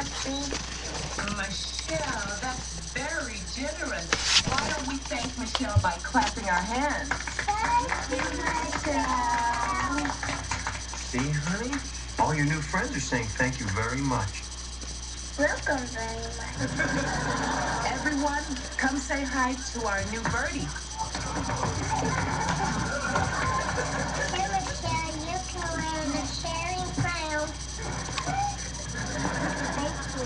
please? Michelle, that's very generous. Why don't we thank Michelle by clapping our hands? Thank you, Michelle. See, honey? All your new friends are saying thank you very much. Welcome very much. Everyone, come say hi to our new birdie. Here, Michelle, you can wear the sharing crown. Thank you.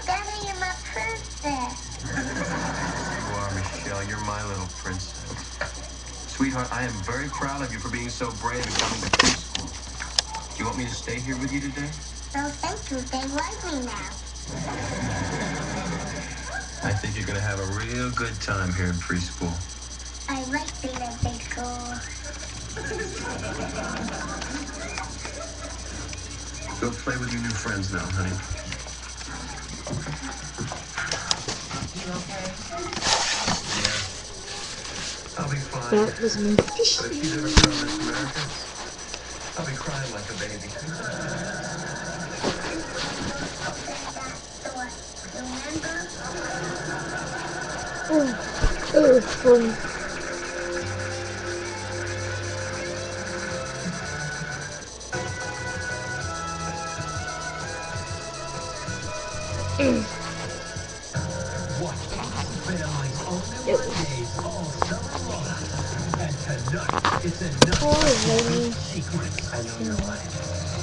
Daddy, you're my princess. You are, Michelle. You're my little princess. Sweetheart, I am very proud of you for being so brave and coming to preschool. Do you want me to stay here with you today? No, thank you. They like me now. I think you're going to have a real good time here in preschool. I like being a big girl. Go play with your new friends now, honey. You okay? Yeah. I'll be fine. That was my fish. But if you never come to America, I'll be crying like a baby. Remember? Oh, that was funny. Watch Family's all new Mondays all summer long. And tonight, it's another secret. I know you're lying.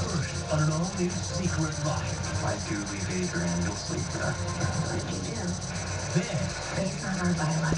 First, on an all-new Secret Life. If I do leave Adrian, you'll sleep tonight. Then, Based on our biological